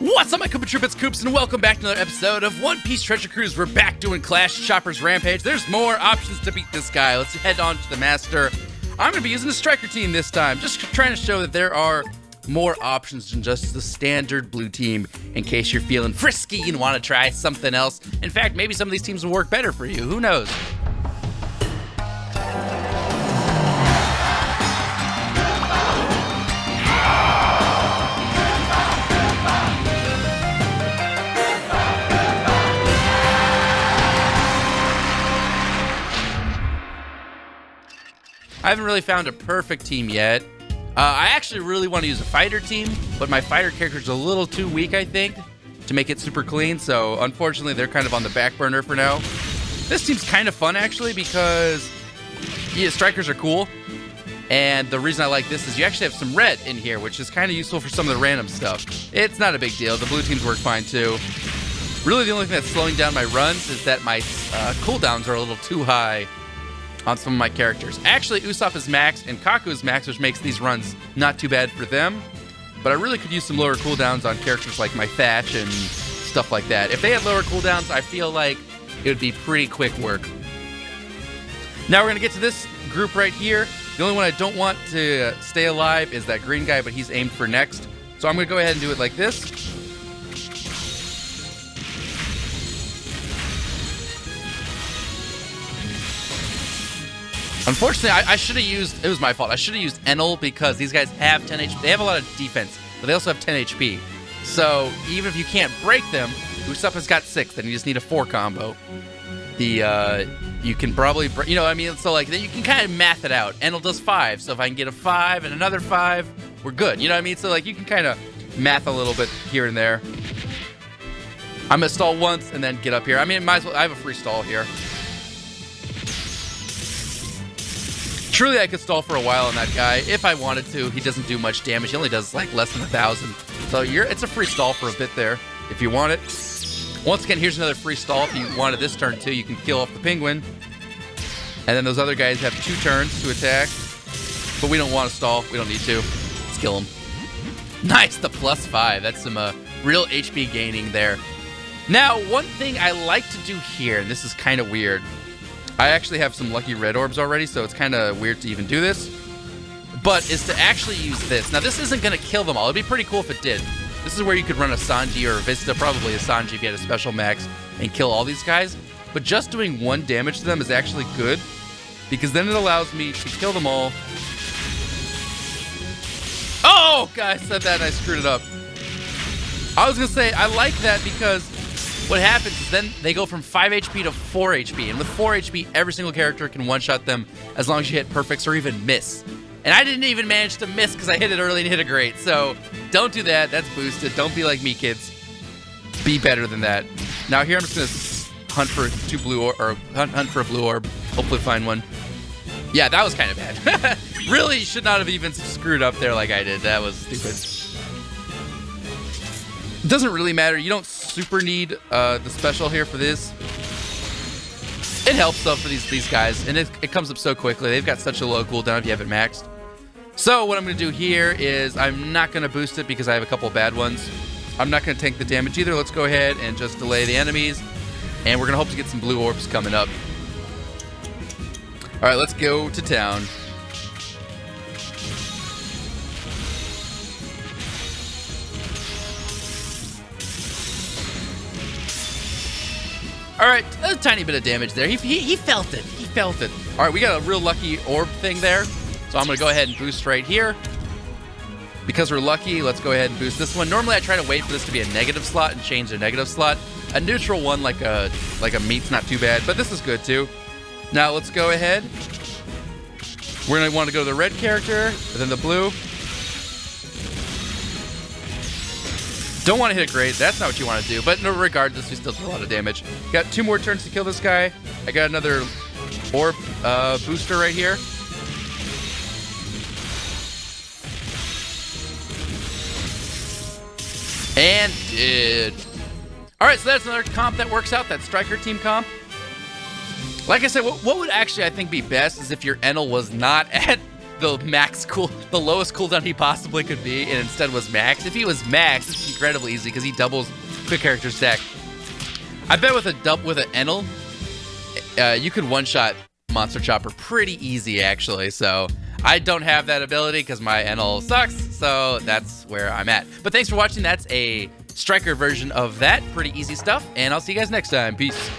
What's up, my Koopa Troop? It's Koops, and welcome back to another episode of One Piece Treasure Cruise. We're back doing Clash Choppers Rampage. There's more options to beat this guy. Let's head on to the master. I'm going to be using the striker team this time, just trying to show that there are more options than just the standard blue team, in case you're feeling frisky and want to try something else. In fact, maybe some of these teams will work better for you. Who knows? I haven't really found a perfect team yet. I actually really want to use a fighter team, but my fighter character's a little too weak, I think, to make it super clean. So unfortunately, they're kind of on the back burner for now. This team's kind of fun, actually, because strikers are cool. And the reason I like this is you actually have some red in here, which is kind of useful for some of the random stuff. It's not a big deal. The blue teams work fine, too. Really, the only thing that's slowing down my runs is that my cooldowns are a little too high on some of my characters. Actually, Usopp is max and Kaku is max, which makes these runs not too bad for them. But I really could use some lower cooldowns on characters like my Thatch and stuff like that. If they had lower cooldowns, I feel like it would be pretty quick work. Now we're going to get to this group right here. The only one I don't want to stay alive is that green guy, but he's aimed for next. So I'm going to go ahead and do it like this. Unfortunately, I should have used, it was my fault, I should have used Enel because these guys have 10 HP. They have a lot of defense, but they also have 10 HP. So even if you can't break them, Usopp has got 6, then you just need a 4 combo. You can probably, you know what I mean? So like, then you can kind of math it out. Enel does 5, so if I can get a 5 and another 5, we're good. You know what I mean? So like, you can kind of math a little bit here and there. I'm gonna stall once and then get up here. I mean, might as well, I have a free stall here. Truly, I could stall for a while on that guy if I wanted to. He doesn't do much damage. He only does like less than 1,000. So it's a free stall for a bit there if you want it. Once again, here's another free stall. If you wanted this turn too, you can kill off the penguin. And then those other guys have 2 turns to attack. But we don't want to stall. We don't need to. Let's kill them. Nice, the +5. That's some real HP gaining there. Now, one thing I like to do here, and this is kind of weird. I actually have some lucky red orbs already, so it's kind of weird to even do this. But is to actually use this. Now, this isn't going to kill them all. It'd be pretty cool if it did. This is where you could run a Sanji or a Vista, probably a Sanji if you had a special max, and kill all these guys. But just doing 1 damage to them is actually good, because then it allows me to kill them all. Oh, God, I said that and I screwed it up. I was going to say, I like that because what happens is then they go from 5 HP to 4 HP. And with 4 HP, every single character can one-shot them as long as you hit perfects or even miss. And I didn't even manage to miss because I hit it early and hit it great. So don't do that. That's boosted. Don't be like me, kids. Be better than that. Now here I'm just going to hunt for 2 blue or hunt for a blue orb. Hopefully find one. Yeah, that was kind of bad. Really should not have even screwed up there like I did. That was stupid. It doesn't really matter. You don't super need the special here for this. It helps though for these guys, and it comes up so quickly. They've got such a low cooldown if you have it maxed. So what I'm going to do here is I'm not going to boost it because I have a couple of bad ones. I'm not going to tank the damage either. Let's go ahead and just delay the enemies, and we're going to hope to get some blue orbs coming up. All right, let's go to town. All right, a tiny bit of damage there. He felt it. He felt it. All right, we got a real lucky orb thing there. So I'm going to go ahead and boost right here. Because we're lucky, let's go ahead and boost this one. Normally, I try to wait for this to be a negative slot and change the negative slot. A neutral one like a meat's not too bad, but this is good too. Now, let's go ahead. We're going to want to go to the red character, and then the blue. Don't want to hit it great. That's not what you want to do. But no, regardless, we still do a lot of damage. Got 2 more turns to kill this guy. I got another orb booster right here. And did. All right, so that's another comp that works out. That striker team comp. Like I said, what would actually I think be best is if your Enel was not at the lowest cooldown he possibly could be, and instead was max. If he was max, it's incredibly easy because he doubles quick character stack. I bet with an Enel, you could one-shot Monster Chopper pretty easy, actually. So I don't have that ability because my Enel sucks, so that's where I'm at. But thanks for watching. That's a Striker version of that. Pretty easy stuff, and I'll see you guys next time. Peace.